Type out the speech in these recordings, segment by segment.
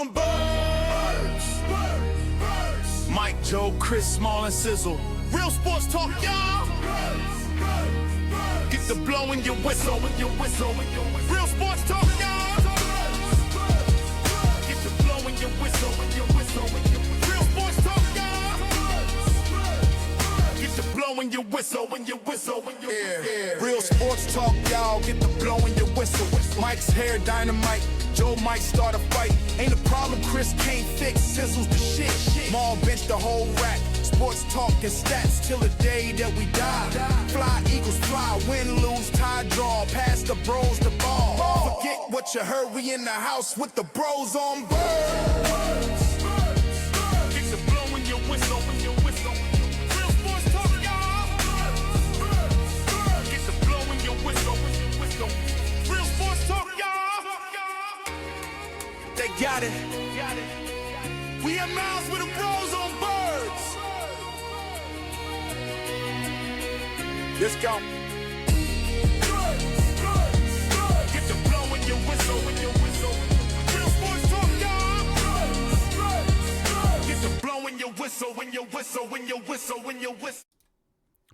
on birds. Mike, Joe, Chris, Small, and Sizzle. Real sports talk, y'all. Get the blow in your whistle, Real sports talk, y'all. Get the blow in your whistle, Real sports talk, y'all. Get the blow in your whistle, Real sports talk, y'all. Get the blow in your whistle. Mike's hair dynamite. Joe might start a fight. Ain't a problem Chris can't fix. Sizzle's the shit. Maul bench the whole rack. Sports talk and stats till the day that we die. Fly, Eagles fly, win, lose, tie, draw. Pass the bros the ball. Forget what you heard, we in the house with the bros on birds. Get the blow in your whistle, Real sports talk, y'all. Get the blow in your whistle, Real sports talk, y'all. They got it. We in miles with the bros on birds. Let's go. Get the blow in your whistle, Real sports talk, y'all. Get the blow in your whistle,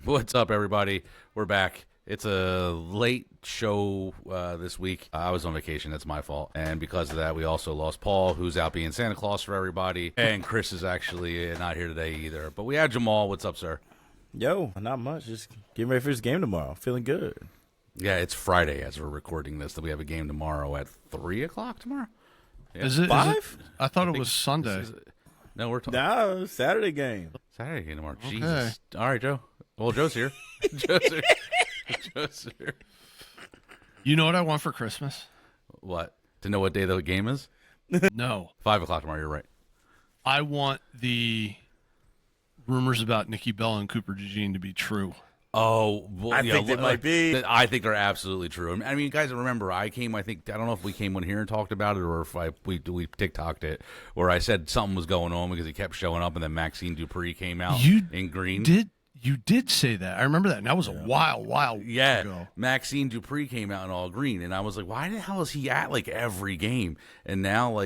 What's up, everybody? We're back. It's a late show this week. I was on vacation. That's my fault. And because of that, we also lost Paul, who's out being Santa Claus for everybody. And Chris is actually not here today either. But we had Jamal. What's up, sir? Yo, not much. Just getting ready for this game tomorrow. Feeling good. Yeah, it's Friday as we're recording this. That we have a game tomorrow at 3 o'clock tomorrow. Yeah. Is it 5? I thought it was Sunday. No, we're talking No, Saturday game. Saturday game tomorrow. Okay. Jesus. All right, Joe. Well, Joe's here. Joe's here. You know what I want for Christmas? What? To know what day the game is? No. 5 o'clock tomorrow. You're right. I want the rumors about Nikki Bella and Cooper DeJean to be true. Oh, well, I think they might be. I think they're absolutely true. I mean, guys, remember, I don't know if we came on here and talked about it or if we TikToked it, where I said something was going on because he kept showing up, and then Maxine Dupree came out in green. You did say that. I remember that, and that was a while ago. Maxine Dupree came out in all green, and I was like, why the hell is he at, like, every game? And now,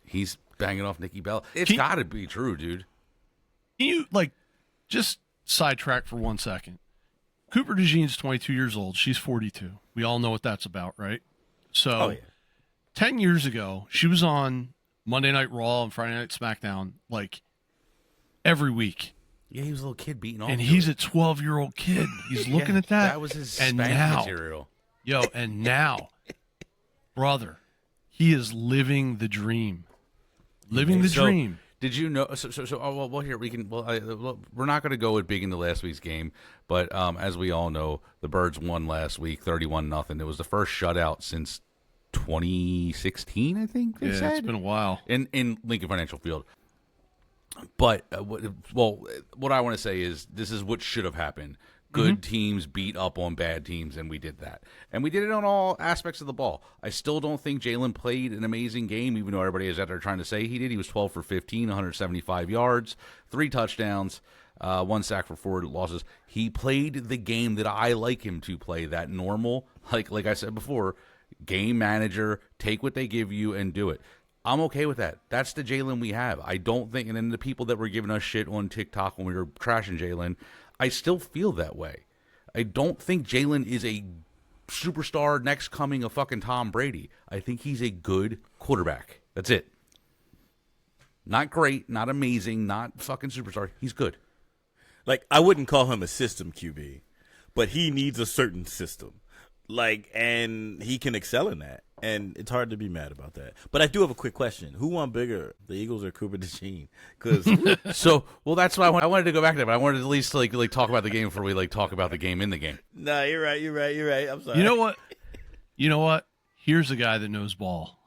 he's banging off Nikki Bella. It's got to be true, dude. Can you, just sidetrack for 1 second? Cooper DeJean's 22 years old. She's 42. We all know what that's about, right? So, 10 years ago, she was on Monday Night Raw and Friday Night SmackDown, every week. Yeah, he was a little kid beating off. And he's a 12-year-old kid. He's looking at that. That was his spank material. And now, brother, he is living the dream. Living the dream. Did you know? Here we can. We're not going to go big into last week's game, but as we all know, the Birds won last week, 31-0. It was the first shutout since 2016, I think. They said. It's been a while in Lincoln Financial Field. But what I want to say is this is what should have happened. Good teams beat up on bad teams, and we did that. And we did it on all aspects of the ball. I still don't think Jalen played an amazing game, even though everybody is out there trying to say he did. He was 12 for 15, 175 yards, 3 touchdowns, 1 sack for 4 losses. He played the game that I like him to play, that normal, like I said before, game manager, take what they give you and do it. I'm okay with that. That's the Jalen we have. I don't think, and then the people that were giving us shit on TikTok when we were trashing Jalen, I still feel that way. I don't think Jalen is a superstar next coming of fucking Tom Brady. I think he's a good quarterback. That's it. Not great, not amazing, not fucking superstar. He's good. I wouldn't call him a system QB, but he needs a certain system. And he can excel in that. And it's hard to be mad about that. But I do have a quick question. Who won bigger, the Eagles or Cooper DeJean? Because that's why I wanted to go back to that, but I wanted to at least talk about the game before we talk about the game in the game. No, you're right. I'm sorry. You know what? Here's a guy that knows ball.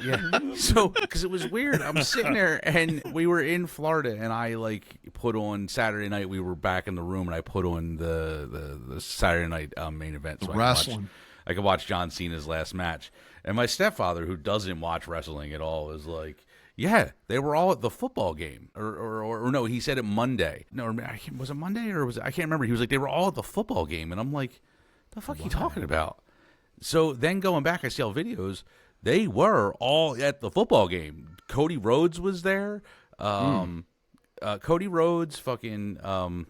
Yeah. So, because it was weird. I'm sitting there, and we were in Florida, and I put on Saturday night. We were back in the room, and I put on the Saturday night main event. So wrestling. I could watch John Cena's last match. And my stepfather, who doesn't watch wrestling at all, is like, yeah, they were all at the football game. Or no, he said it Monday. No, was it Monday or was it? I can't remember. He was like, they were all at the football game. And I'm like, the fuck are you talking about? So then going back, I see all videos. They were all at the football game. Cody Rhodes was there. Cody Rhodes, fucking what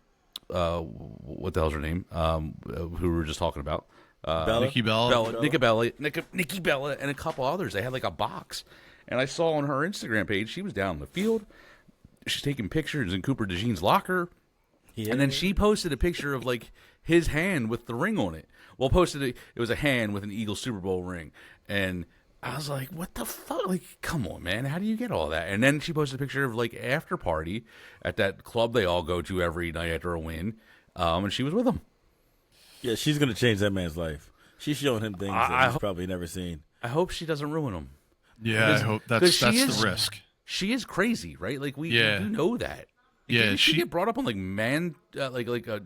the hell's her name? Who we were just talking about. Nikki Bella. Nikki Bella, and a couple others. They had like a box. And I saw on her Instagram page, she was down in the field. She's taking pictures in Cooper DeJean's locker. Yeah. And then she posted a picture of like his hand with the ring on it. Well, it was a hand with an Eagles Super Bowl ring. And I was like, what the fuck? Like, come on, man. How do you get all that? And then she posted a picture of like after party at that club they all go to every night after a win. And she was with him. Yeah, she's going to change that man's life. She's showing him things that he's probably never seen. I hope she doesn't ruin him. Yeah, I hope that's the risk. She is crazy, right? Like we do know that. Didn't she get brought up on like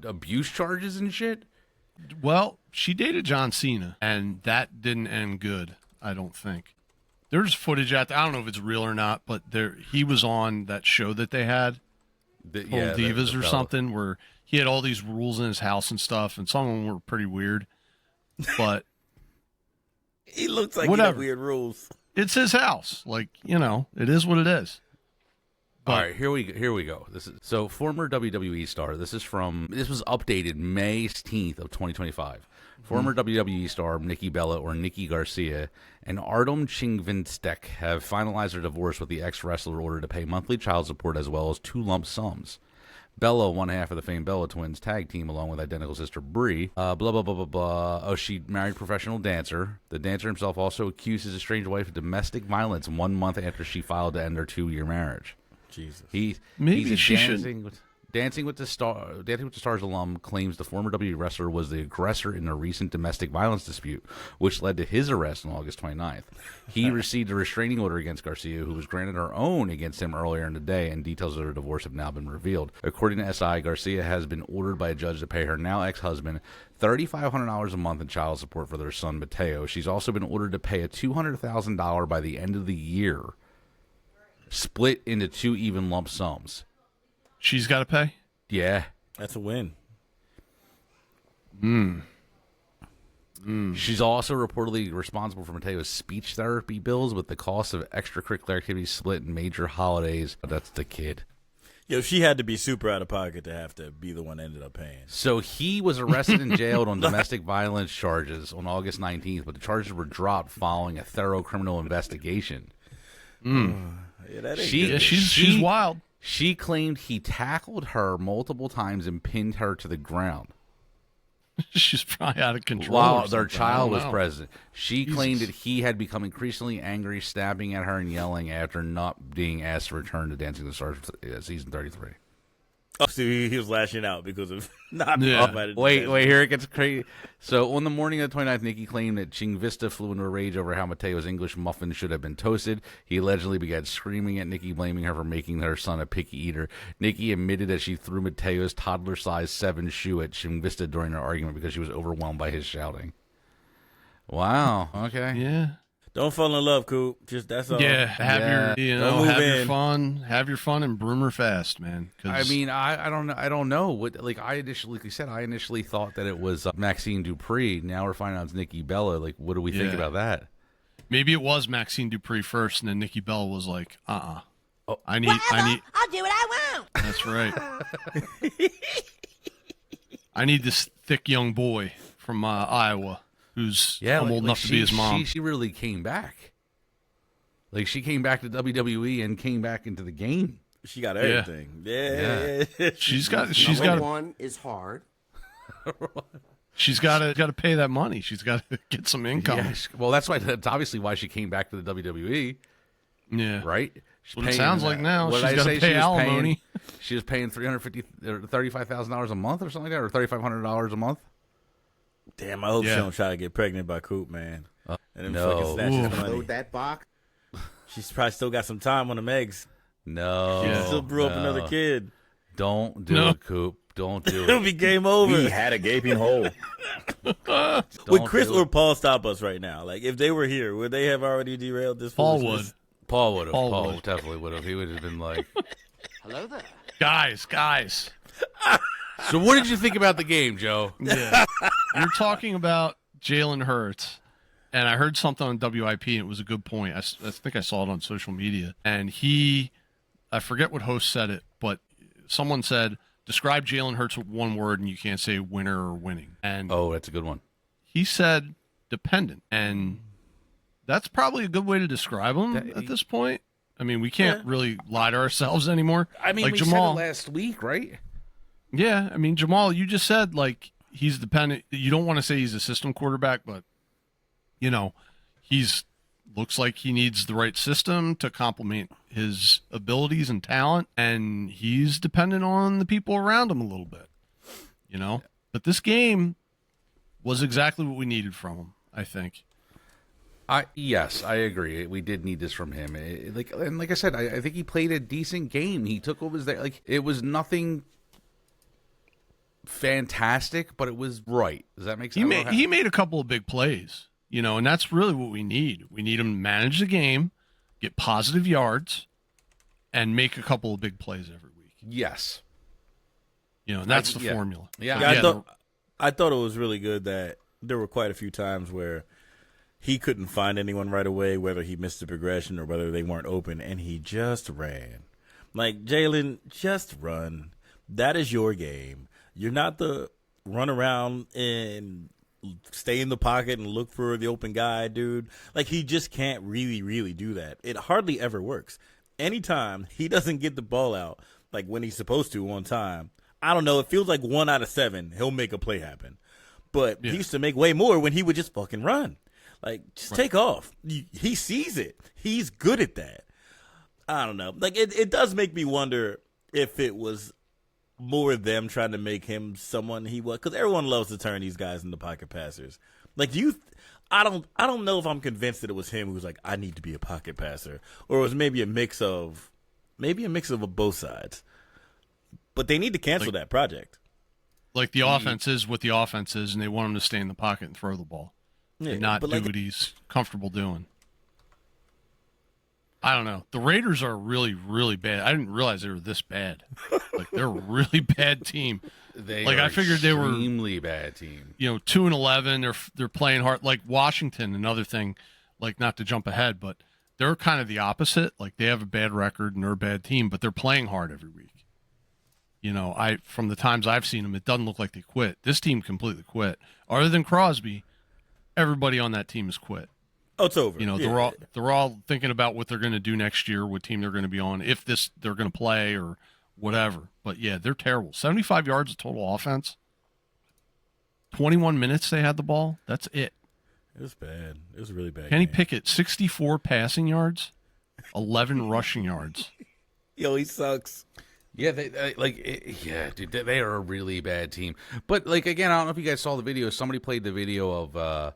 abuse charges and shit? Well, she dated John Cena, and that didn't end good. I don't think. There's footage out there. I don't know if it's real or not, but he was on that show that they had, Divas or something, where he had all these rules in his house and stuff, and some of them were pretty weird. But he looks like he had weird rules. It's his house. Like, it is what it is. But, all right, here we go. This is former WWE star. This was updated May 16th of 2025. Former WWE star Nikki Bella, or Nikki Garcia, and Artem Chingvinstek have finalized their divorce, with the ex-wrestler ordered to pay monthly child support as well as 2 lump sums. Bella, one half of the famed Bella Twins tag team, along with identical sister Brie. Blah, blah, blah, blah, blah. Oh, she married professional dancer. The dancer himself also accused his estranged wife of domestic violence 1 month after she filed to end their 2-year marriage. Jesus. Maybe she should. Dancing with the Stars alum claims the former WWE wrestler was the aggressor in a recent domestic violence dispute, which led to his arrest on August 29th. He received a restraining order against Garcia, who was granted her own against him earlier in the day, and details of their divorce have now been revealed. According to SI, Garcia has been ordered by a judge to pay her now ex-husband $3,500 a month in child support for their son, Mateo. She's also been ordered to pay a $200,000 by the end of the year, split into 2 even lump sums. She's got to pay? Yeah. That's a win. She's also reportedly responsible for Mateo's speech therapy bills, with the cost of extracurricular activities split in major holidays. That's the kid. Yo, she had to be super out of pocket to have to be the one that ended up paying. So he was arrested and jailed on domestic violence charges on August 19th, but the charges were dropped following a thorough criminal investigation. Yeah, that ain't good. She's wild. She claimed he tackled her multiple times and pinned her to the ground. She's probably out of control. While their child was present. She claimed that he had become increasingly angry, snapping at her and yelling after not being asked to return to Dancing with the Stars season 33. Oh, so he was lashing out because of not being invited. Wait, here it gets crazy. So on the morning of the 29th, Nikki claimed that Chingvista flew into a rage over how Mateo's English muffin should have been toasted. He allegedly began screaming at Nikki, blaming her for making her son a picky eater. Nikki admitted that she threw Mateo's toddler-sized 7 shoe at Chingvista during their argument because she was overwhelmed by his shouting. Wow. Okay. Yeah. Don't fall in love, Coop. Just that's all. Yeah, have your fun and broom her fast, man. I mean, I don't know what. Like I initially thought that it was Maxine Dupree. Now we're finding out it's Nikki Bella. Like, what do we think about that? Maybe it was Maxine Dupree first, and then Nikki Bella was like, Oh, I need. I'll do what I want. That's right. I need this thick young boy from Iowa. Who's old enough to be his mom. She really came back. Like, she came back to WWE and came back into the game. She got everything. Yeah. She's got one is hard. She's got to pay that money. She's got to get some income. Yeah, well, that's obviously why she came back to the WWE. Yeah. Right? Well, it sounds like now she's got to pay alimony. She was paying $35,000 a month or something like that, or $3,500 a month. Damn, I hope she don't try to get pregnant by Coop, man. And then no. fucking snatch his money. Load that box. She's probably still got some time on the Megs. No. She still brew up another kid. Don't do it, Coop. Don't do it. It'll be game over. We had a gaping hole. Would Chris or Paul stop us right now? Like, if they were here, would they have already derailed this? Paul would. Paul would have. Paul definitely would have. He would have been like, Hello there. Guys. So what did you think about the game, Joe? Yeah. You're talking about Jalen Hurts. and I heard something on WIP, and it was a good point. I think I saw it on social media, and I forget what host said it, but someone said, describe Jalen Hurts with one word, and you can't say winner or winning. And that's a good one. he said dependent, and that's probably a good way to describe him at this point. I mean, we can't really lie to ourselves anymore. I mean, like we Jamal, said it last week, right? Yeah, I mean, Jamal, you just said, like, he's dependent. You don't want to say he's a system quarterback, but, you know, looks like he needs the right system to complement his abilities and talent, and he's dependent on the people around him a little bit, you know? But this game was exactly what we needed from him, I think. Yes, I agree. We did need this from him. Like I said, I think he played a decent game. He took what was there. Like, it was nothing fantastic, but it was right. Does that make sense? He made a couple of big plays, you know, and that's really what we need. We need him to manage the game, get positive yards, and make a couple of big plays every week. Yes. You know, and that's the formula. Yeah, I thought it was really good that there were quite a few times where he couldn't find anyone right away, whether he missed the progression or whether they weren't open, and he just ran. Like, Jalen, just run. That is your game. You're not the run around and stay in the pocket and look for the open guy, dude. Like, he just can't really do that. It hardly ever works. Anytime he doesn't get the ball out, like when he's supposed to on time, I don't know, it feels like 1 out of 7, he'll make a play happen. But he used to make way more when he would just fucking run. Like, just take off. He sees it. He's good at that. I don't know. Like, it does make me wonder if it was more them trying to make him someone he was. Because everyone loves to turn these guys into pocket passers. Like, I don't know if I'm convinced that it was him who was like, I need to be a pocket passer. Or it was maybe a mix of both sides. But they need to cancel that project. Like, the offense is what the offense is, and they want him to stay in the pocket and throw the ball. And not do what he's comfortable doing. I don't know. The Raiders are really, really bad. I didn't realize they were this bad. Like, they're a really bad team. I figured they were extremely bad team. You know, 2-11. They're playing hard. Like Washington, another thing. Like, not to jump ahead, but they're kind of the opposite. Like, they have a bad record and they're a bad team, but they're playing hard every week. You know, from the times I've seen them, it doesn't look like they quit. This team completely quit. Other than Crosby, everybody on that team has quit. Oh, it's over. You know, they're all thinking about what they're going to do next year, what team they're going to be on, if they're going to play or whatever. But yeah, they're terrible. 75 yards of total offense. 21 minutes they had the ball. That's it. It was bad. It was a really bad. Kenny Pickett, 64 passing yards, 11 rushing yards. Yo, he sucks. Yeah, dude, they are a really bad team. But, like, again, I don't know if you guys saw the video. Somebody played the video of,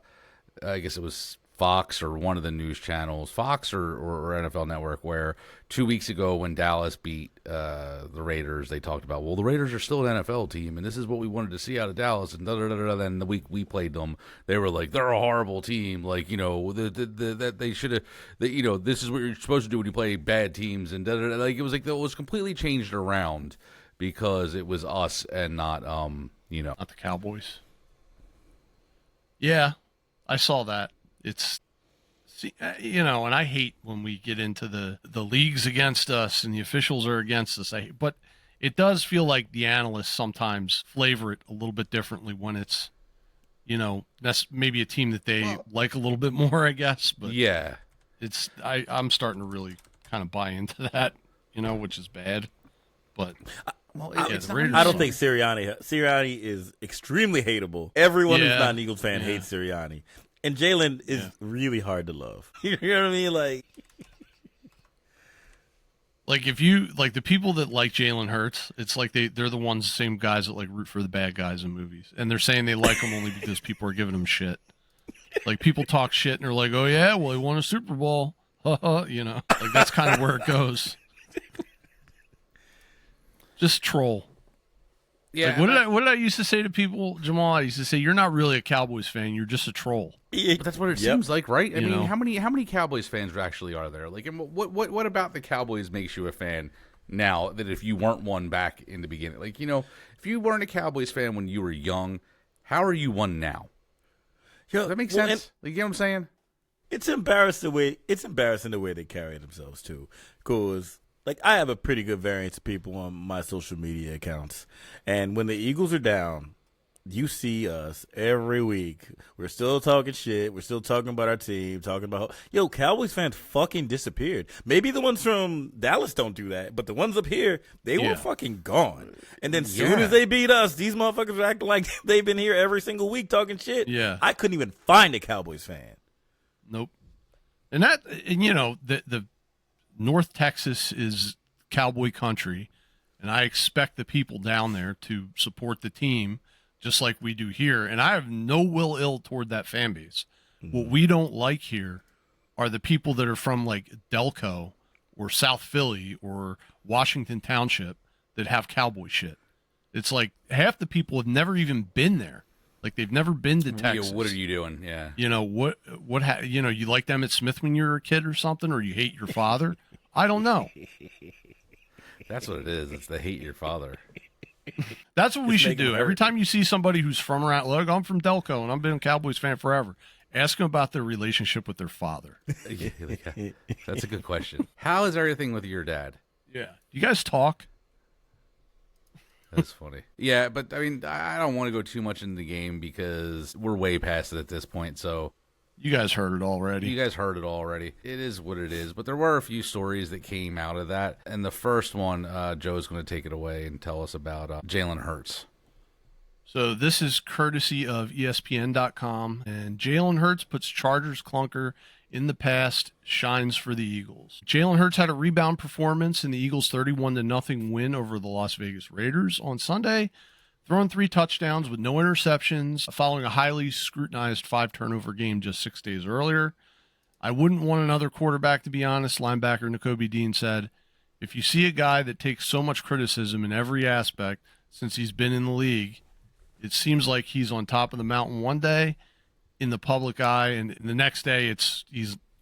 I guess it was Fox or one of the news channels, Fox or NFL Network, where 2 weeks ago when Dallas beat the Raiders, they talked about, well, the Raiders are still an NFL team, and this is what we wanted to see out of Dallas. And then the week we played them, they were like, they're a horrible team. Like, you know, that they should have, you know, this is what you're supposed to do when you play bad teams. And like, it was like, it was completely changed around because it was us and not, you know, not the Cowboys. Yeah, I saw that. You know, and I hate when we get into the leagues against us and the officials are against us. But it does feel like the analysts sometimes flavor it a little bit differently when it's, you know, that's maybe a team that they like a little bit more, I guess. But yeah, I'm starting to really kind of buy into that, you know, which is bad. But I don't think Sirianni is extremely hateable. Everyone who's not an Eagles fan hates Sirianni. And Jalen is really hard to love. You know what I mean? Like if you like the people that like Jalen Hurts, it's like they're the ones, same guys that like root for the bad guys in movies, and they're saying they like him only because people are giving him shit. Like people talk shit and they're like, "Oh yeah, well he won a Super Bowl," you know, like that's kind of where it goes. Just troll. Yeah. Like, what did I used to say to people, Jamal? I used to say, "You're not really a Cowboys fan. You're just a troll." But that's what it seems like, right? I mean, how many Cowboys fans actually are there? Like, and what about the Cowboys makes you a fan now that if you weren't one back in the beginning? Like, you know, if you weren't a Cowboys fan when you were young, how are you one now? Yo, That makes well, sense. You get what I'm saying? It's embarrassing the way they carry themselves too. Cause like I have a pretty good variance of people on my social media accounts, and when the Eagles are down, you see us every week. We're still talking shit. We're still talking about our team. Talking about Cowboys fans fucking disappeared. Maybe the ones from Dallas don't do that, but the ones up here, they were fucking gone. And then soon as they beat us, these motherfuckers are acting like they've been here every single week talking shit. Yeah, I couldn't even find a Cowboys fan. Nope. And the North Texas is Cowboy country, and I expect the people down there to support the team just like we do here. And I have no ill toward that fan base. Mm-hmm. What we don't like here are the people that are from like Delco or South Philly or Washington Township that have Cowboy shit. It's like half the people have never even been there. Like they've never been to Texas. What are you doing? Yeah. You like them at Smith when you were a kid or something, or you hate your father? I don't know. That's what it is. It's the hate your father. That's what we should do. Every time you see somebody who's from around, look, I'm from Delco and I've been a Cowboys fan forever. Ask them about their relationship with their father. That's a good question. How is everything with your dad? Yeah. You guys talk? That's funny. Yeah, but I mean, I don't want to go too much into the game because we're way past it at this point. So you guys heard it already. It is what it is. But there were a few stories that came out of that. And the first one, Joe's going to take it away and tell us about Jalen Hurts. So this is courtesy of ESPN.com. And Jalen Hurts puts Chargers clunker in the past, shines for the Eagles. Jalen Hurts had a rebound performance in the Eagles' 31-0 win over the Las Vegas Raiders on Sunday, throwing 3 touchdowns with no interceptions, following a highly scrutinized 5-turnover game just 6 days earlier. I wouldn't want another quarterback, to be honest, linebacker Nakobe Dean said. If you see a guy that takes so much criticism in every aspect since he's been in the league, it seems like he's on top of the mountain one day in the public eye, and the next day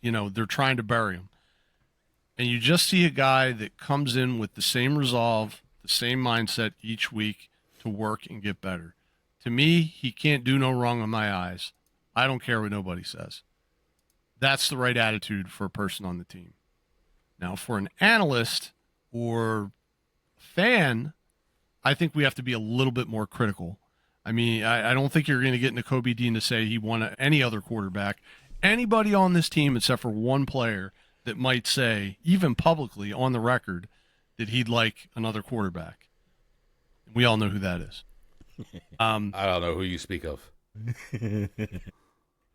they're trying to bury him. And you just see a guy that comes in with the same resolve, the same mindset each week to work and get better. To me, he can't do no wrong in my eyes. I don't care what nobody says. That's the right attitude for a person on the team. Now, for an analyst or fan, I think we have to be a little bit more critical. I mean, I don't think you're going to get Nakobe Dean to say he won any other quarterback. Anybody on this team except for one player that might say, even publicly on the record, that he'd like another quarterback. We all know who that is. I don't know who you speak of. I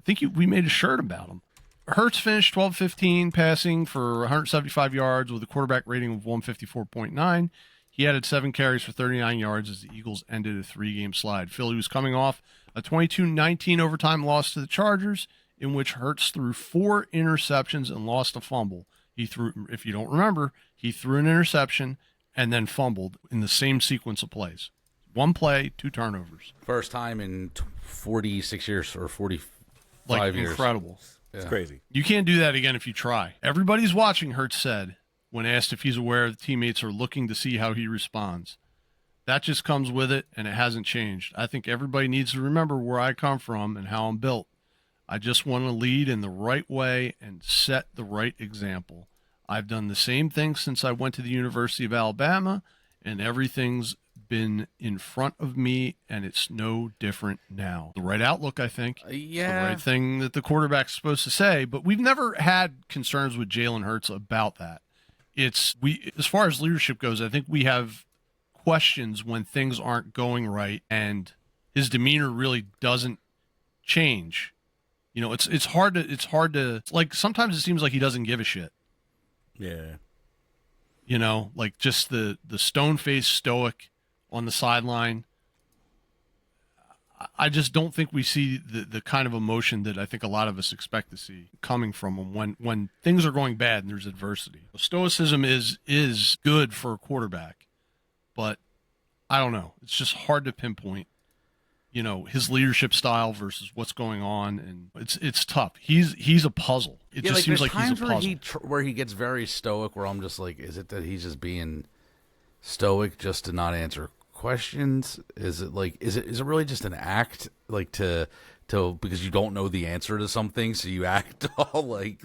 think we made a shirt about him. Hurts finished 12-15, passing for 175 yards with a quarterback rating of 154.9. He added 7 carries for 39 yards as the Eagles ended a 3-game slide. Philly was coming off a 22-19 overtime loss to the Chargers, in which Hurts threw 4 interceptions and lost a fumble. He threw, if you don't remember, he threw an interception and then fumbled in the same sequence of plays. 1 play, 2 turnovers. First time in 46 years or 45 years. Incredible. It's crazy. You can't do that again if you try. Everybody's watching, Hurts said, when asked if he's aware the teammates are looking to see how he responds. That just comes with it, and it hasn't changed. I think everybody needs to remember where I come from and how I'm built. I just want to lead in the right way and set the right example. I've done the same thing since I went to the University of Alabama, and everything's been in front of me, and it's no different now. The right outlook, I think. Yeah. The right thing that the quarterback's supposed to say, but we've never had concerns with Jalen Hurts about that. As far as leadership goes, I think we have questions when things aren't going right, and his demeanor really doesn't change. You know, it's hard to like, sometimes it seems like he doesn't give a shit. Yeah. You know, like just the stone-faced stoic on the sideline. I just don't think we see the kind of emotion that I think a lot of us expect to see coming from him when things are going bad and there's adversity. Stoicism is good for a quarterback, but I don't know. It's just hard to pinpoint, you know, his leadership style versus what's going on, and it's tough. He's a puzzle. It just seems like he's a puzzle. Where he gets very stoic, where I'm just like, is it that he's just being stoic just to not answer questions? Is it really just an act, like to because you don't know the answer to something, so you act all like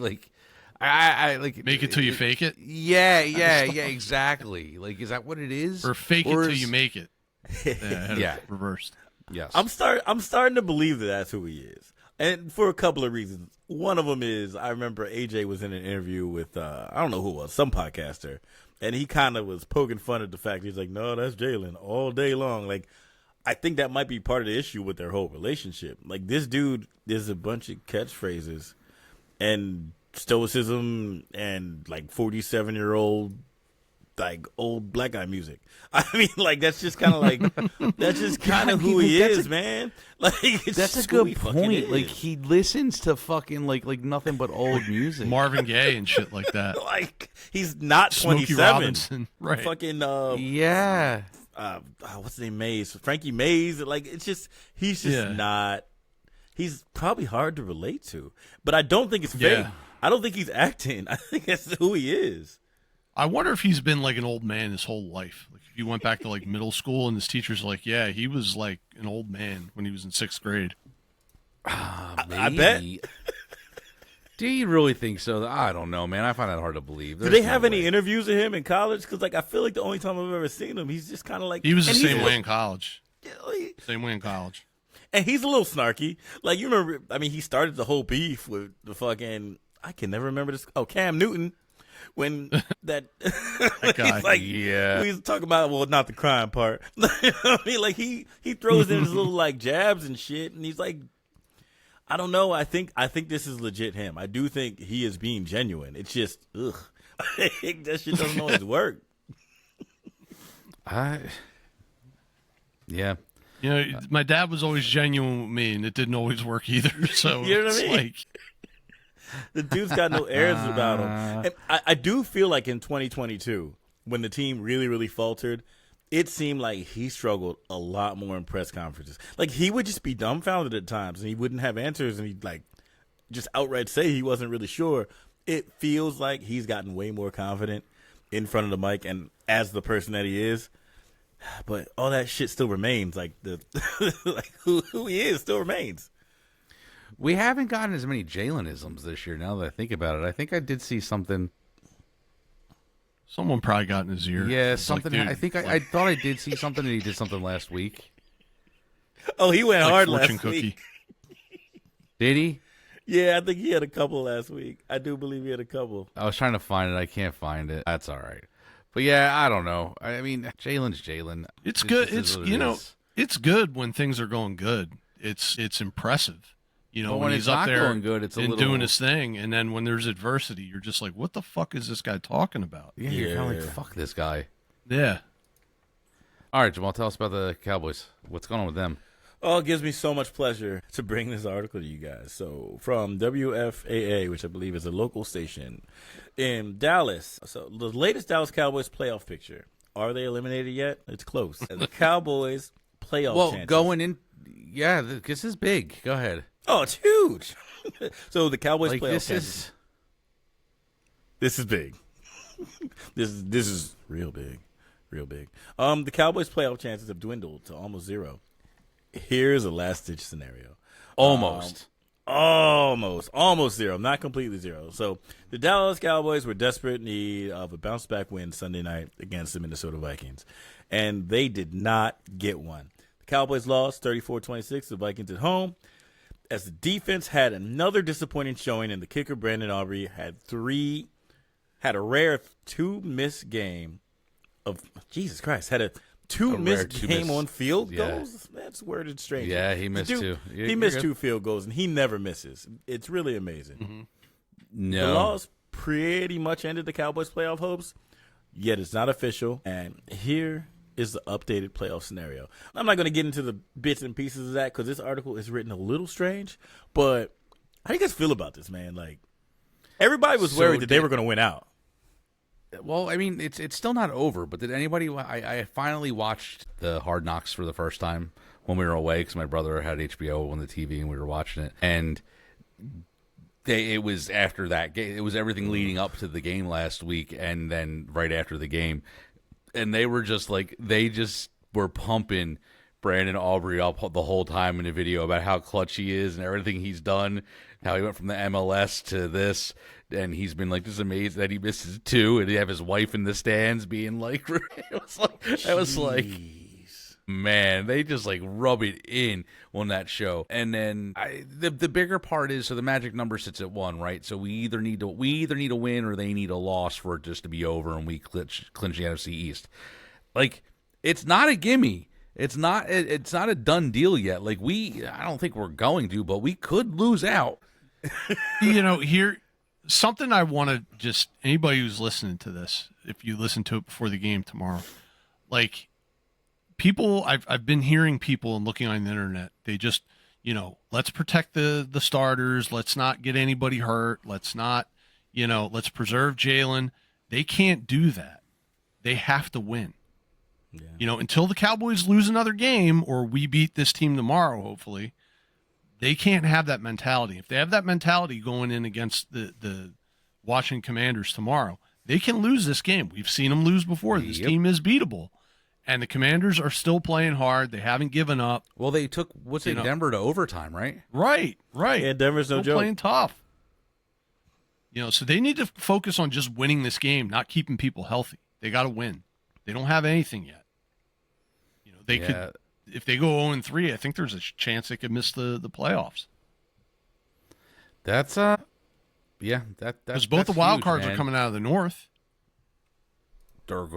I like Make it till you fake it, yeah, exactly. Like, is that what it is? or fake it till you make it? Yeah. Reversed. Yes. I'm starting to believe that that's who he is, and for a couple of reasons. One of them is I remember AJ was in an interview with I don't know who it was, some podcaster, and he kind of was poking fun at the fact he's like, no, that's Jalen all day long. Like, I think that might be part of the issue with their whole relationship. Like, this dude, there's a bunch of catchphrases and stoicism and like 47-year-old like old black guy music. I mean, like, that's just kind of like that's just kind of who he is, man. Like, it's that's a just who he good fucking point. is. Like, he listens to fucking like nothing but old music. Marvin Gaye and shit like that. like, he's not Smokey 27. Robinson, right? Fucking Yeah. What's his name? Mays, Frankie Mays. Like, it's just he's just not. He's probably hard to relate to, but I don't think it's fake. Yeah. I don't think he's acting. I think that's who he is. I wonder if he's been like an old man his whole life. Like, if you went back to like middle school and his teacher's like, yeah, he was like an old man when he was in 6th grade. I bet. Do you really think so? I don't know, man. I find that hard to believe. Do they have any interviews of him in college? Because, like, I feel like the only time I've ever seen him, he's just kind of like He was the and same he's- way in college. He- Same way in college. And he's a little snarky. Like, you remember, I mean, he started the whole beef with the fucking, I can never remember this. Oh, Cam Newton. When that guy. he's like, Yeah. he's talking about, well, not the crime part. I mean, like, he throws in his little like jabs and shit, and he's like, I don't know. I think this is legit him. I do think he is being genuine. It's just, ugh, that shit doesn't always work. Yeah. You know, my dad was always genuine with me, and it didn't always work either. So You know what I it's mean? like, The dude's got no airs about him. And I do feel like in 2022, when the team really, really faltered, it seemed like he struggled a lot more in press conferences. Like, he would just be dumbfounded at times, and he wouldn't have answers, and he'd like just outright say he wasn't really sure. It feels like he's gotten way more confident in front of the mic and as the person that he is. But all that shit still remains. Like, the like who he is still remains. We haven't gotten as many Jalen-isms this year, now that I think about it. I think I did see something. someone probably got in his ear. Yeah, It's something. Like, dude, I think I thought I did see something, and he did something last week. Oh, he went like hard fortune last cookie. week. Did he? Yeah, I think he had a couple last week. I do believe he had a couple. I was trying to find it. I can't find it. That's all right. But yeah, I don't know. I mean, Jalen's Jalen. It's It good. just It's is what it you know, is. it's good when things are going good. It's impressive. You know, But when when he's it's up not there going good, it's a and little- doing his thing, and then when there's adversity, you're just like, what the fuck is this guy talking about? Yeah, you're kind of Yeah. like, fuck this guy. Yeah. All right, Jamal, tell us about the Cowboys. What's going on with them? Oh, it gives me so much pleasure to bring this article to you guys. So, from WFAA, which I believe is a local station in Dallas. So, the latest Dallas Cowboys playoff picture. Are they eliminated yet? It's close. The Cowboys playoff Well, chances. going in, yeah, this is big. Go ahead. Oh, it's huge. So, the Cowboys Like, playoff this chances. is. This is big. This is real big. Real big. The Cowboys playoff chances have dwindled to almost zero. Here's a last-ditch scenario. Almost. Almost zero, not completely zero. So the Dallas Cowboys were desperate need of a bounce-back win Sunday night against the Minnesota Vikings, and they did not get one. The Cowboys lost 34-26 to the Vikings at home, as the defense had another disappointing showing, and the kicker Brandon Aubrey had a rare two missed game of Jesus Christ, had a two missed game on field goals. That's worded strange. Yeah, he missed two. He You're missed good. 2 field goals, and he never misses. It's really amazing. The No. loss pretty much ended the Cowboys' playoff hopes, yet it's not official. And here is the updated playoff scenario. I'm not going to get into the bits and pieces of that because this article is written a little strange. But how do you guys feel about this, man? Like, everybody was So worried that they were going to win out. Well, I mean, it's still not over. But did anybody? I finally watched the Hard Knocks for the first time when we were away because my brother had HBO on the TV and we were watching it. And it was after that game. It was everything leading up to the game last week, and then right after the game, and they were just like they just were pumping Brandon Aubrey up the whole time in the video about how clutch he is and everything he's done, how he went from the MLS to this, and he's been like, this is amazing that he misses 2, and he have his wife in the stands being like, it was like, man, they just like rub it in on that show. And then the bigger part is, so the magic number sits at 1, right? So we either need to win or they need a loss for it just to be over and we clinch the NFC East. Like, it's not a gimme. It's not a done deal yet. Like, I don't think we're going to, but we could lose out. Here, something I want to just, anybody who's listening to this, if you listen to it before the game tomorrow, like, people, I've been hearing people and looking on the internet, they just, let's protect the starters. Let's not get anybody hurt. Let's not, let's preserve Jalen. They can't do that. They have to win. Yeah. Until the Cowboys lose another game or we beat this team tomorrow, hopefully, they can't have that mentality. If they have that mentality going in against the Washington Commanders tomorrow, they can lose this game. We've seen them lose before. This team is beatable. And the Commanders are still playing hard. They haven't given up. Well, they took, Denver to overtime, right? Right. Yeah, Denver's no joke. Playing tough. So they need to focus on just winning this game, not keeping people healthy. They got to win. They don't have anything yet. They could, if they go 0-3, I think there's a chance they could miss the playoffs. That's because both the wild cards are coming out of the North.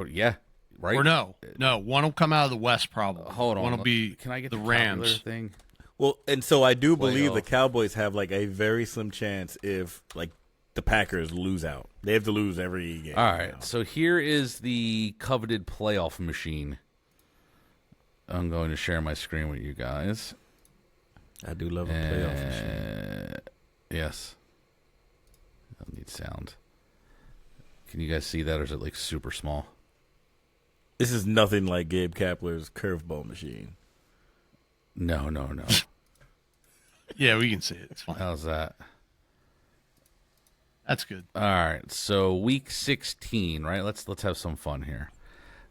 Yeah, right. Or no, one will come out of the West probably. Hold on, one will be. Can I get the Rams thing? Well, and so I do believe the Cowboys have like a very slim chance if like the Packers lose out. They have to lose every game. All right, so here is the coveted playoff machine. I'm going to share my screen with you guys. I do love a playoff machine. Yes. I don't need sound. Can you guys see that, or is it like super small? This is nothing like Gabe Kapler's curveball machine. No. Yeah, we can see it. It's fine. How's that? That's good. All right, so week 16, right? Let's have some fun here.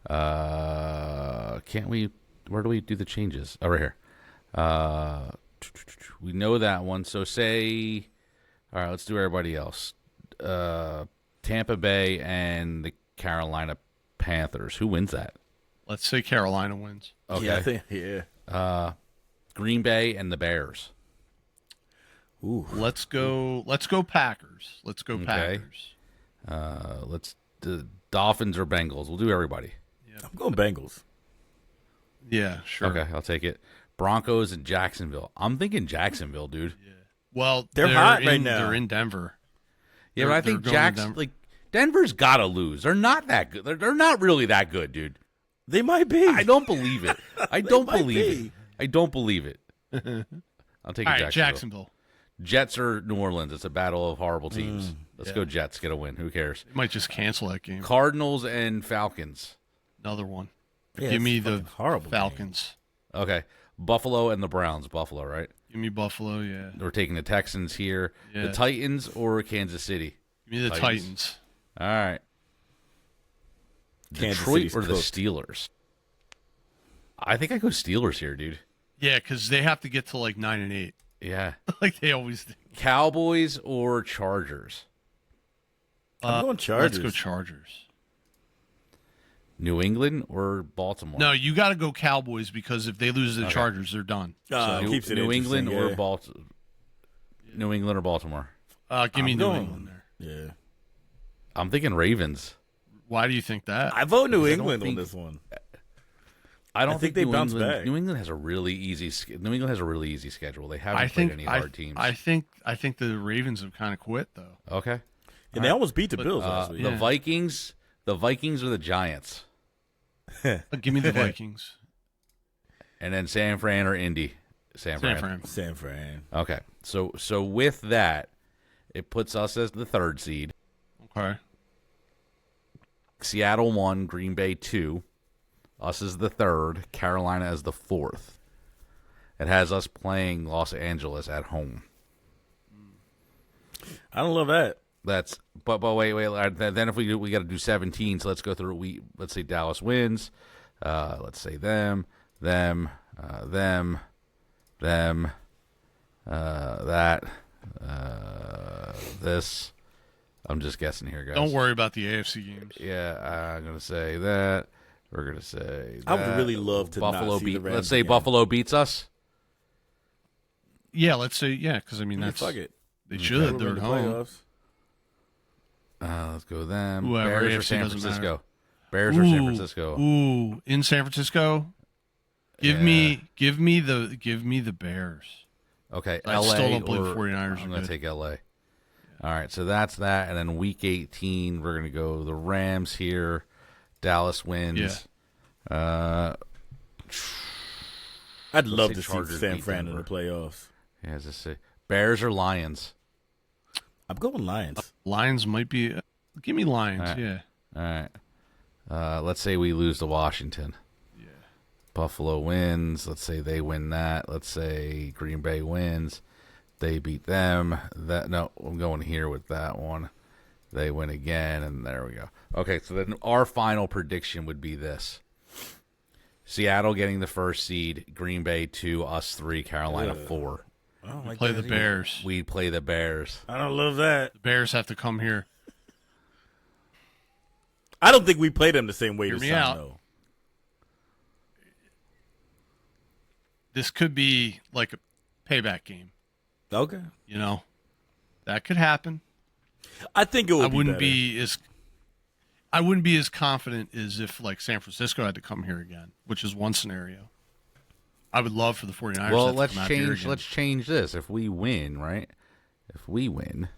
Can't we? Where do we do the changes? Oh, right here. We know that one. So say, all right, let's do everybody else. Tampa Bay and the Carolina Panthers. Who wins that? Let's say Carolina wins. Okay. Yeah. Green Bay and the Bears. Ooh. Let's go Packers. Let's go Packers. Let's the Dolphins or Bengals. We'll do everybody. Yep. I'm going Bengals. Yeah, sure. Okay, I'll take it. Broncos and Jacksonville. I'm thinking Jacksonville, dude. Yeah. Well, they're hot right now. They're in Denver. Yeah, but I think Denver's got to lose. They're not that good. They're not really that good, dude. They might be. I don't believe it. I don't believe it. I'll take it. Jacksonville. Jets or New Orleans. It's a battle of horrible teams. Let's go Jets. Get a win. Who cares? They might just cancel that game. Cardinals and Falcons. Another one. Yeah, Give me the horrible Falcons. Game. Okay. Buffalo and the Browns. Buffalo, right? Give me Buffalo, yeah. We're taking the Texans here. Yeah. The Titans or Kansas City? Give me the Titans. All right. Kansas Detroit City's or the cooked. Steelers? I think I go Steelers here, dude. Yeah, because they have to get to like 9-8. Yeah. Like they always do. Cowboys or Chargers? I'm going Chargers. Let's go Chargers. New England or Baltimore? No, you got to go Cowboys because if they lose to the Chargers, they're done. Keeps it New England interesting, or Baltimore? New England or Baltimore? Give me New England there. Yeah. I'm thinking Ravens. Why do you think that? I vote New I England don't on think- this one. I don't think they New bounce England, back. New England has a really easy. New England has a really easy schedule. They haven't played any hard teams. I think the Ravens have kind of quit though. Okay. And they almost beat the Bills last week. The Vikings. The Vikings or the Giants, Give me the Vikings. and then San Fran or Indy. San Fran. San Fran. Okay. So with that, it puts us as the 3rd seed. Okay. Seattle 1, Green Bay 2. Us as the 3rd, Carolina as the 4th. It has us playing Los Angeles at home. I don't love that. But wait. Then if we got to do 17. So let's go through. Let's say Dallas wins. Let's say them, that, this. I'm just guessing here, guys. Don't worry about the AFC games. Yeah, I'm gonna say that. We're gonna say that. I would really love to Buffalo not see the Rams Let's say again. Buffalo beats us. Yeah, let's say because I mean that's fuck it. they should. They're in at the home. playoffs. Let's go with them. Whoever, Bears or AFC San doesn't Francisco. matter. Bears or San Francisco. Ooh, in San Francisco. Give me the Bears. Okay, I LA still don't believe or 49ers I'm are going to good. take LA. All right, so that's that. And then week 18, we're going to go the Rams here. Dallas wins. Yeah. I'd love say to see Chargers San beat Fran in the Denver. playoffs. Yeah, as I say, Bears or Lions? I'm going Lions. Lions might be. Give me Lions. All right. Yeah. All right. Let's say we lose to Washington. Yeah. Buffalo wins. Let's say they win that. Let's say Green Bay wins. They beat them. No, I'm going here with that one. They win again, and there we go. Okay, so then our final prediction would be this. Seattle getting the first seed, Green Bay 2, us 3, Carolina 4. I don't like Play that the either. Bears. We play the Bears. I don't love that. The Bears have to come here. I don't think we play them the same way Hear this me time, out. though. This could be like a payback game. Okay. You know, that could happen. I think it would I wouldn't better. be as confident as if like San Francisco had to come here again, which is one scenario. I would love for the 49ers Well, to let's come out here change. again. Let's change this. If we win, right? If we win,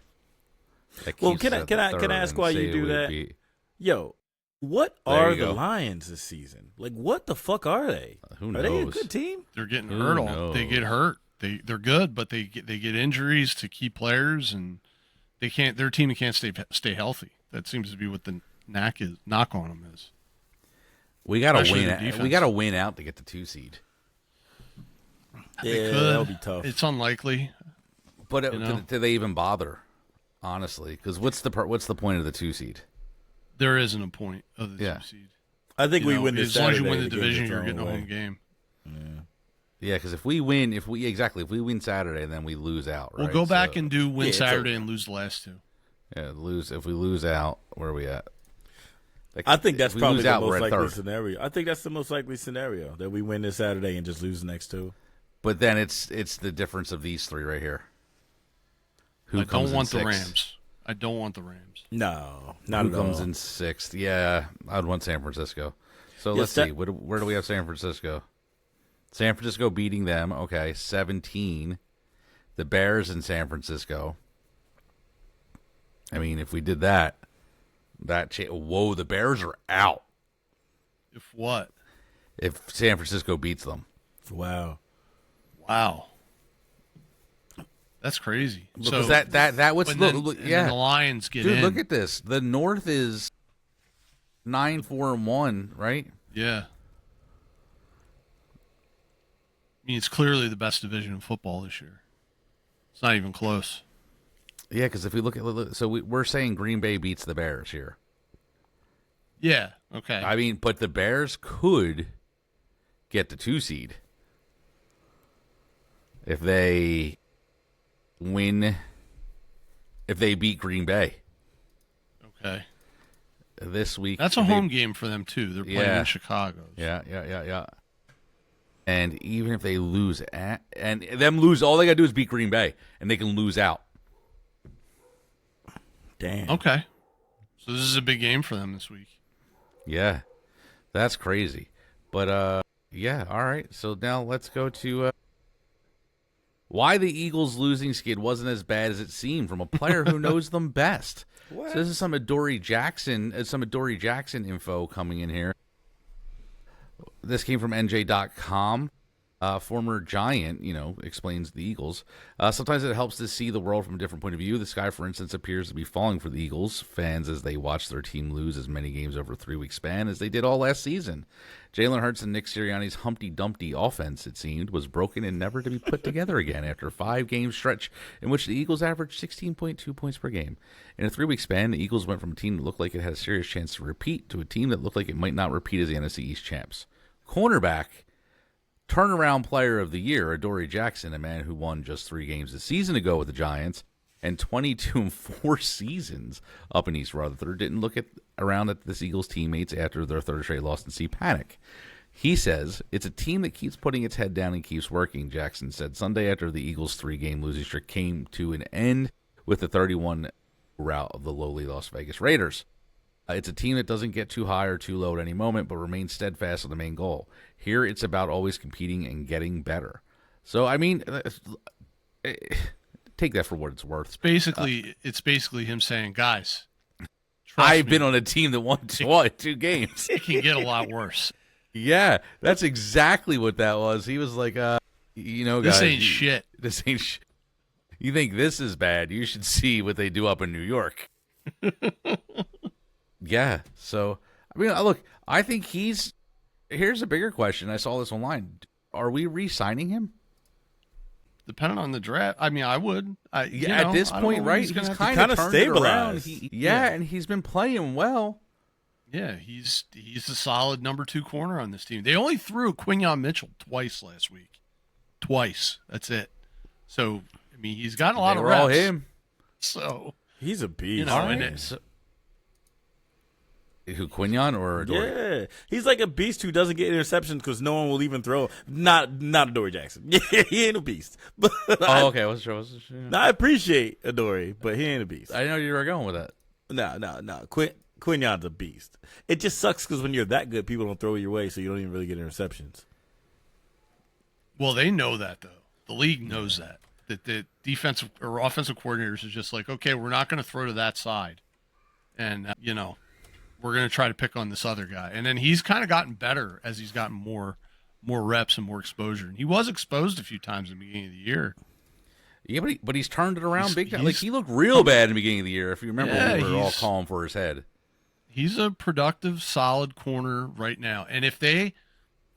that Well, keeps can I- us at can the I- can I third ask and why say you do we that? beat- Yo, what There are you the go. Lions this season? Like, what the fuck are they? Who Are they a knows? good team? They're getting Who hurt. They knows? get hurt. They're good, but they get injuries to key players, and they can't. Their team can't stay healthy. That seems to be what the knock on them is. We got to Especially the win. defense. We got to win out to get the 2 seed. They Yeah, could. that would be tough. It's unlikely. But You know? do they even bother? Honestly, because what's the point of the 2 seed? There isn't a point of the Yeah. 2 seed. I think we win this as long as you Saturday, win the game's division, its you're own getting a way. home game. Yeah, because if we win, if we win Saturday, then we lose out. Right? We'll go back So, and do win Yeah, it's Saturday over. and lose the last 2. lose. If we lose out, where are we at? Like, I think that's if we probably lose the out, we're most at likely third. scenario. I think that's the most likely scenario, that we win this Saturday and just lose the next 2. But then it's the difference of these 3 right here. Who I comes don't want in the sixth? Rams. I don't want the Rams. No, not Who at comes all. in 6th? Yeah, I'd want San Francisco. So Yeah, let's see. Where do we have San Francisco? San Francisco beating them. Okay, 17. The Bears in San Francisco. I mean, if we did that, whoa, the Bears are out. If what? If San Francisco beats them. Wow. Wow. That's crazy. Because that what's and then, look, and yeah. then the Lions get Dude, in. look at this. The North is 9-4-1, right? Yeah. I mean, it's clearly the best division in football this year. It's not even close. Yeah, because if we look at so we're saying Green Bay beats the Bears here. Yeah. Okay. I mean, but the Bears could get the 2 seed if they win, if they beat Green Bay okay. this week. That's a if they- home game for them too. They're playing Yeah. in Chicago. Yeah. And even if they lose and them lose, all they got to do is beat Green Bay, and they can lose out. Damn. Okay. So this is a big game for them this week. Yeah, that's crazy. But yeah, all right. So now let's go to why the Eagles' losing skid wasn't as bad as it seemed from a player who knows them best. What? So this is some Adoree Jackson info coming in here. This came from NJ.com. Former Giant, explains the Eagles. Sometimes it helps to see the world from a different point of view. The sky, for instance, appears to be falling for the Eagles fans as they watch their team lose as many games over a 3-week span as they did all last season. Jalen Hurts and Nick Sirianni's Humpty Dumpty offense, it seemed, was broken and never to be put together again after a 5-game stretch in which the Eagles averaged 16.2 points per game. In a 3-week span, the Eagles went from a team that looked like it had a serious chance to repeat to a team that looked like it might not repeat as the NFC East champs. Cornerback, turnaround player of the year, Adoree Jackson, a man who won just 3 games a season ago with the Giants and 22 and 4 seasons up in East Rutherford, didn't look around at this Eagles teammates after their third straight loss and see panic. He says, "It's a team that keeps putting its head down and keeps working," Jackson said Sunday after the Eagles' 3-game losing streak came to an end with the 31 rout of the lowly Las Vegas Raiders. It's a team that doesn't get too high or too low at any moment, but remains steadfast on the main goal. Here, it's about always competing and getting better. So, I mean, take that for what it's worth. It's basically him saying, guys, I've been on a team that won 2 games. It can get a lot worse. Yeah, that's exactly what that was. He was like, guys, this ain't shit. This ain't shit. You think this is bad? You should see what they do up in New York. Yeah, so, I mean, look, I think here's a bigger question. I saw this online. Are we re-signing him? Depending on the draft. I mean, I would. At this point, right? He's kind of stabilized. And he's been playing well. Yeah, he's a solid number 2 corner on this team. They only threw Quinyon Mitchell twice last week. Twice. That's it. So, I mean, he's gotten a lot of reps. All him. So he's a beast. Who, Quinyon or Adoree? Yeah, he's like a beast who doesn't get interceptions because no one will even throw. Not Adoree Jackson. Yeah, he ain't a beast. But okay. What's the I appreciate Adoree, but he ain't a beast. I didn't know you were going with that. No. Quinyon's a beast. It just sucks because when you're that good, people don't throw it your way, so you don't even really get interceptions. Well, they know that, though. The league knows that the defensive or offensive coordinators is just like, okay, we're not going to throw to that side, and we're going to try to pick on this other guy. And then he's kind of gotten better as he's gotten more reps and more exposure. And he was exposed a few times in the beginning of the year. Yeah, but he's turned it around big time. Like, he looked real bad in the beginning of the year. If you remember, we were all calling for his head. He's a productive, solid corner right now. And if they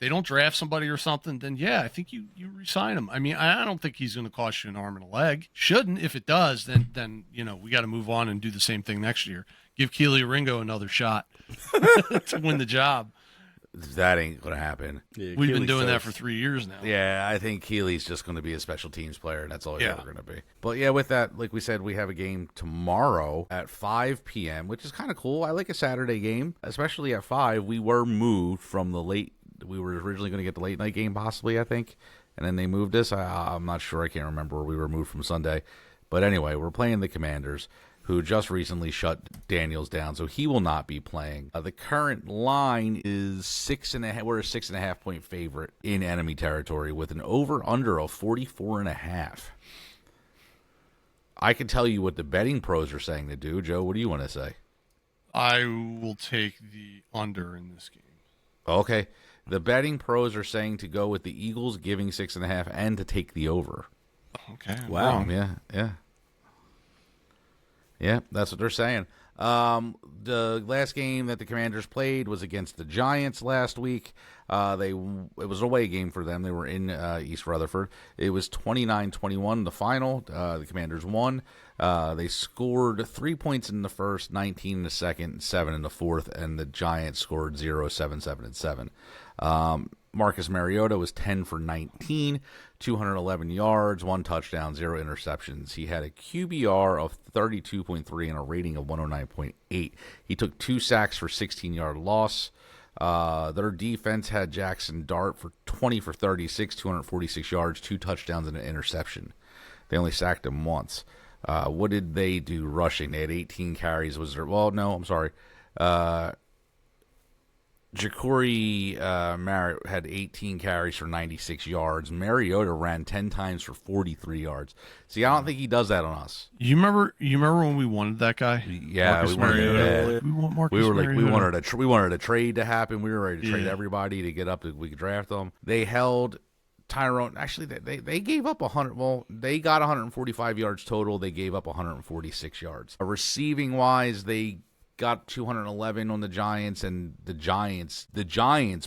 don't draft somebody or something, then yeah, I think you re-sign him. I mean, I don't think he's going to cost you an arm and a leg. Shouldn't. If it does, then we got to move on and do the same thing next year. Give Keely Ringo another shot to win the job. That ain't going to happen. Yeah, we've been doing that for 3 years now. Yeah, I think Keely's just going to be a special teams player, and that's all he's ever going to be. But yeah, with that, like we said, we have a game tomorrow at 5 p.m., which is kind of cool. I like a Saturday game, especially at 5. We were moved from the late. We were originally going to get the late night game, possibly, I think, and then they moved us. I'm not sure. I can't remember where we were moved from Sunday. But anyway, we're playing the Commanders, who just recently shut Daniels down, so he will not be playing. The current line is 6.5. We're a 6.5 point favorite in enemy territory with an over/under of 44.5. I can tell you what the betting pros are saying to do. Joe, what do you want to say? I will take the under in this game. Okay. The betting pros are saying to go with the Eagles giving 6.5 and to take the over. Okay. Wow. Yeah. Yeah, that's what they're saying. The last game that the Commanders played was against the Giants last week. It was an away game for them. They were in East Rutherford. It was 29-21 the final. The Commanders won. They scored 3 points in the first, 19 in the second, 7 in the fourth, and the Giants scored 0, 7, 7, and 7. Marcus Mariota was 10 for 19, 211 yards, 1 touchdown, 0 interceptions. He had a QBR of 32.3 and a rating of 109.8. He took 2 sacks for 16-yard loss. Their defense had Jackson Dart for 20 for 36, 246 yards, 2 touchdowns, and an interception. They only sacked him once. What did they do rushing? They had 18 carries. Ja'Cory Merritt had 18 carries for 96 yards. Mariota ran 10 times for 43 yards. See, I don't think he does that on us. You remember when we wanted that guy? Yeah, Marcus Mariota. We want Marcus we wanted a trade to happen. We were ready to trade everybody to get up. We could draft them. They held Tyrone. Actually, they gave up 100. Well, they got 145 yards total. They gave up 146 yards. Receiving wise, they got 211 on the Giants, and the Giants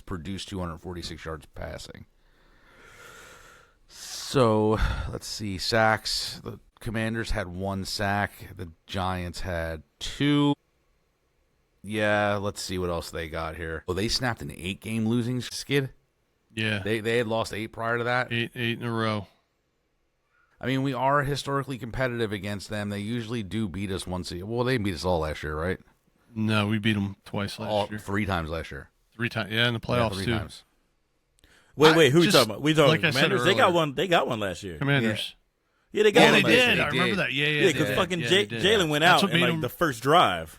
produced 246 yards passing. So let's see, sacks. The Commanders had 1 sack. The Giants had 2. Yeah, let's see what else they got here. Oh, they snapped an 8-game losing skid. Yeah, they had lost 8 prior to that. 8 in a row. I mean, we are historically competitive against them. They usually do beat us once a year. Well, they beat us all last year, right? No, we beat them twice last year. 3 times last year. 3 times, yeah, in the playoffs 3 too. times. Wait, who are you talking about? We talking like I said Commanders? They got earlier. one. They got one last year. Commanders. Yeah, they got Yeah, one they last did. year. I remember that. Yeah, Yeah, because fucking they did. Jalen went That's out what in made like him- the first drive.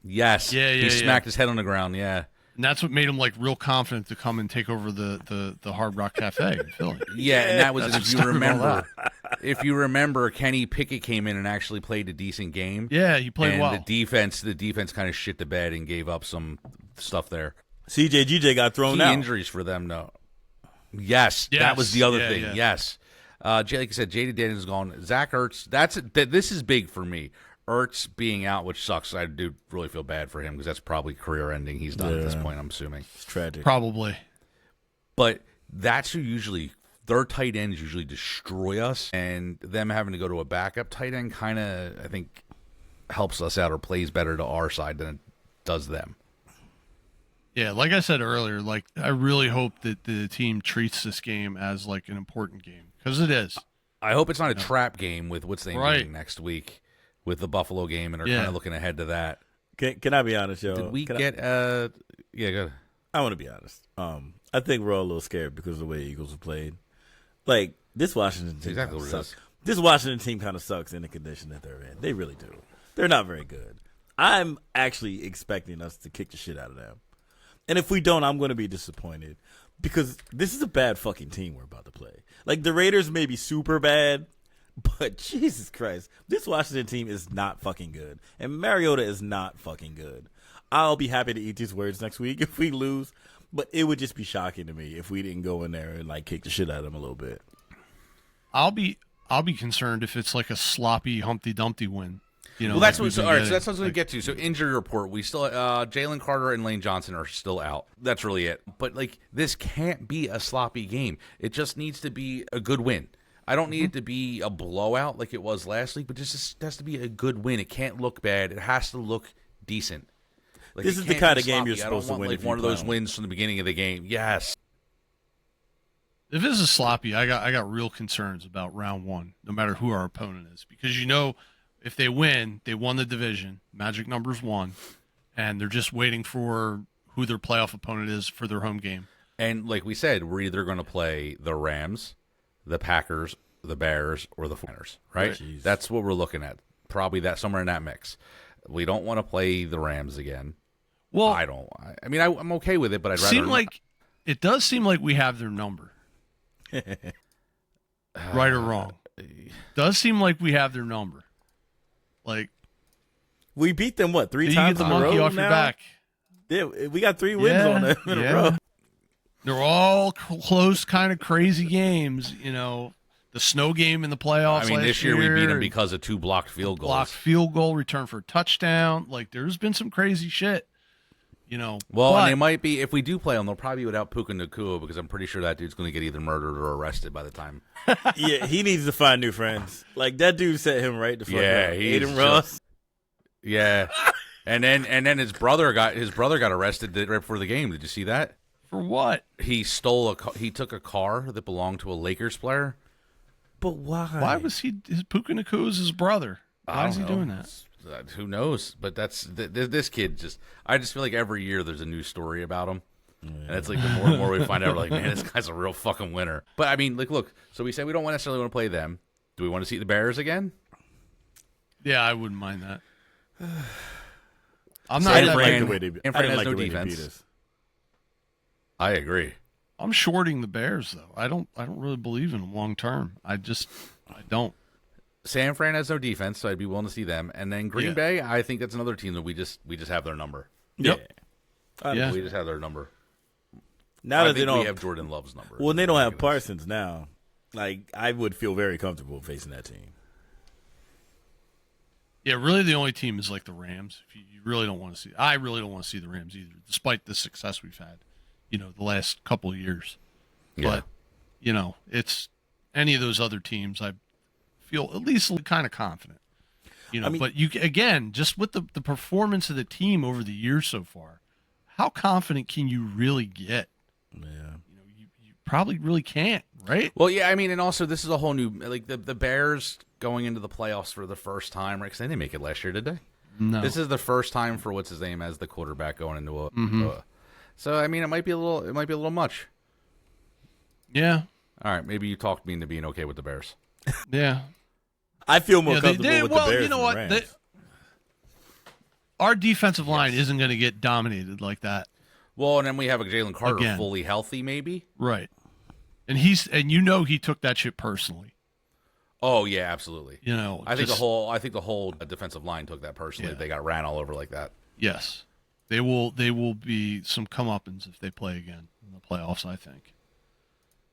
Yes. He smacked his head on the ground, yeah. And that's what made him like real confident to come and take over the Hard Rock Cafe in Philly. Yeah, and that was, That's if what you started all remember, Kenny Pickett came in and actually played a decent game. Yeah, he played and well. the defense kind of shit the bed and gave up some stuff there. GJ got thrown Key out. injuries for them, no. Yes, that was the other thing. Yeah. Yes. Like I said, J.D. Daniels is gone. Zach Ertz, this is big for me. Ertz being out, which sucks. I do really feel bad for him because that's probably career ending. He's done at this point, I'm assuming. It's tragic. Probably. But that's who usually, their tight ends usually destroy us, and them having to go to a backup tight end kind of, I think, helps us out or plays better to our side than it does them. Yeah, like I said earlier, like I really hope that the team treats this game as like an important game because it is. I hope it's not a trap game with what's they Right. doing next week with the Buffalo game, and are Yeah. kind of looking ahead to that. Can I be honest, yo? Did we Can get yeah, go ahead. I want to be honest. I think we're all a little scared because of the way Eagles have played. Like this Washington team, Exactly kinda what it sucks. is. This Washington team kind of sucks in the condition that they're in. They really do. They're not very good. I'm actually expecting us to kick the shit out of them, and if we don't, I'm going to be disappointed because this is a bad fucking team we're about to play. Like the Raiders may be super bad, but Jesus Christ, this Washington team is not fucking good, and Mariota is not fucking good. I'll be happy to eat these words next week if we lose, but it would just be shocking to me if we didn't go in there and like kick the shit out of them a little bit. I'll be concerned if it's like a sloppy Humpty Dumpty win. You know, Well, that's like what. we've All been right, so that's what I was going getting. to get to. So injury report, we still Jalen Carter and Lane Johnson are still out. That's really it. But like this can't be a sloppy game. It just needs to be a good win. I don't need it to be a blowout like it was last week, but just has to be a good win. It can't look bad. It has to look decent. Like, This it is the can't kind be of game you're sloppy. I don't supposed to want, win like if you one of those play 'em. wins from the beginning of the game. Yes. If this is sloppy, I got real concerns about round one, no matter who our opponent is, because you know, if they win, they won the division. Magic numbers 1, and they're just waiting for who their playoff opponent is for their home game. And like we said, we're either going to play the Rams, the Packers, the Bears, or the 49ers, right? Jeez. That's what we're looking at. Probably that somewhere in that mix. We don't want to play the Rams again. Well, I don't. I mean, I'm okay with it, but I'd rather. It does seem like we have their number, right or wrong. Does seem like we have their number. Like We beat them what 3 you times get the in a row monkey off now? your back. Yeah, we got 3 wins on them in a row. They're all close, kind of crazy games. You know, the snow game in the playoffs. I mean, last this year we beat them and because of 2 blocked field goals. blocked field goal, return for a touchdown. Like, there's been some crazy shit. You know, Well, but and they might be, if we do play them, they'll probably be without Puka Nacua because I'm pretty sure that dude's going to get either murdered or arrested by the time. Yeah, he needs to find new friends. Like that dude set him right the fuck Yeah, up. he's Aiden Ross. Yeah, and then his brother got arrested right before the game. Did you see that? for what? He took a car that belonged to a Lakers player. But why? Why was his Puka Nacua is his brother? Why I is he don't know. doing that? Who knows? But that's this kid. I just feel like every year there's a new story about him, and it's like the more and more we find out, we're like, man, this guy's a real fucking winner. But I mean, like, look. So we said we don't necessarily want to play them. Do we want to see the Bears again? Yeah, I wouldn't mind that. I'm I not. didn't San like Fran- the way they. San I Fran didn't has like no the way they defense. beat us. I agree. I'm shorting the Bears though. I don't really believe in them long term. I don't. San Fran has no defense, so I'd be willing to see them. And then Green Yeah. Bay, I think that's another team that we just have their number. Yep. Yeah. Yeah. We just have their number. Now I that they think don't we have Jordan Love's number. well, they don't have Parsons now. Like, I would feel very comfortable facing that team. Yeah, really the only team is like the Rams. If you really don't want to see, I really don't want to see the Rams either, despite the success we've had, the last couple of years. Yeah. But, it's any of those other teams, I feel at least kind of confident. But you again, just with the performance of the team over the years so far, how confident can you really get? Yeah. You probably really can't, right? Well, yeah, I mean, and also this is a whole new, like the Bears going into the playoffs for the first time, right? Because they didn't make it last year, did they? No. This is the first time for what's his name as the quarterback going into a. So I mean, it might be a little much. Yeah. All right, maybe you talked me into being okay with the Bears. Yeah. I feel more comfortable with the Bears you know than what? the Rams. Our defensive line isn't going to get dominated like that. Well, and then we have a Jalen Carter Again. fully healthy, maybe. Right. And he took that shit personally. Oh yeah, absolutely. I think just- the whole defensive line took that personally. Yeah. They got ran all over like that. Yes. They will be some comeuppance if they play again in the playoffs, I think.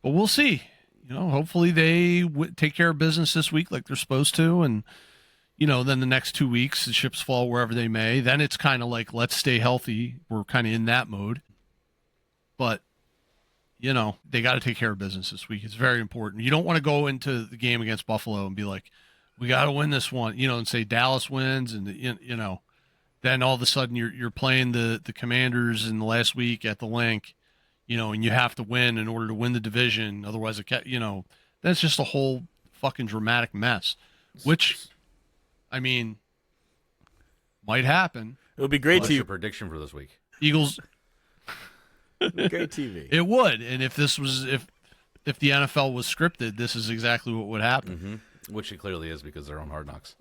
But we'll see. Hopefully they take care of business this week like they're supposed to, and then the next 2 weeks the chips fall wherever they may. Then it's kind of like, let's stay healthy. We're kind of in that mode. But they got to take care of business this week. It's very important. You don't want to go into the game against Buffalo and be like, we got to win this one, and say Dallas wins, and then all of a sudden you're playing the Commanders in the last week at the Link, and you have to win in order to win the division. Otherwise, that's just a whole fucking dramatic mess, which, I mean, might happen. It would be great What's your TV. prediction for this week? Eagles. Great TV. It would, and if the NFL was scripted, this is exactly what would happen. Which it clearly is because they're on Hard Knocks.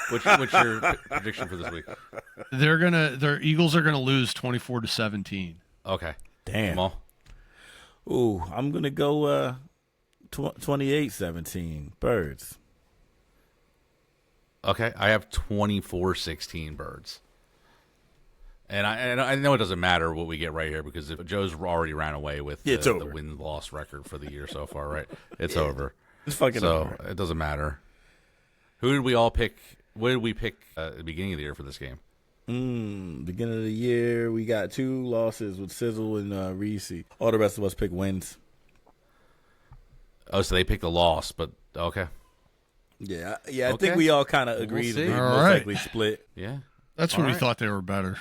What's your prediction for this week? Their Eagles are gonna lose 24-17. Okay. Damn. Jamal? Ooh, I'm going to go 28-17. Birds. Okay, I have 24-16 Birds. And I know it doesn't matter what we get right here because if Joe's already ran away with It's the over. win-loss record for the year so far, right? It's over. It's fucking So over. it doesn't matter. Who did we all pick? What did we pick at the beginning of the year for this game? Beginning of the year, we got 2 losses with Sizzle and Reese. All the rest of us picked wins. Oh, so they picked a loss, but okay. Yeah. I Okay. think we all kind of We'll agreed see. that they All most right. likely split. Yeah, That's when All we right. thought they were better.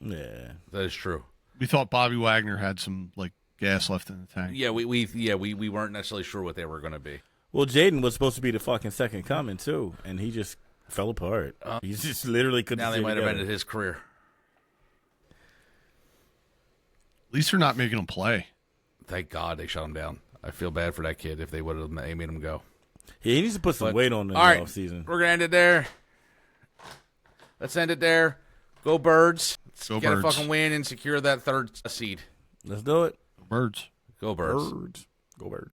Yeah. that is true. We thought Bobby Wagner had some gas left in the tank. Yeah, we weren't necessarily sure what they were going to be. Well, Jaden was supposed to be the fucking second coming, too, and he just fell apart. He just literally couldn't Now they stay might have together. ended his career. At least they're not making them play. Thank God they shut him down. I feel bad for that kid if they would have made him go. Yeah, he needs to put some But- weight on in the all right, offseason. we're gonna end it there. Let's end it there. Go Birds. Let's Go get Birds. a fucking win and secure that third seed. Let's do it. Birds. Go Birds. Birds. Go Birds.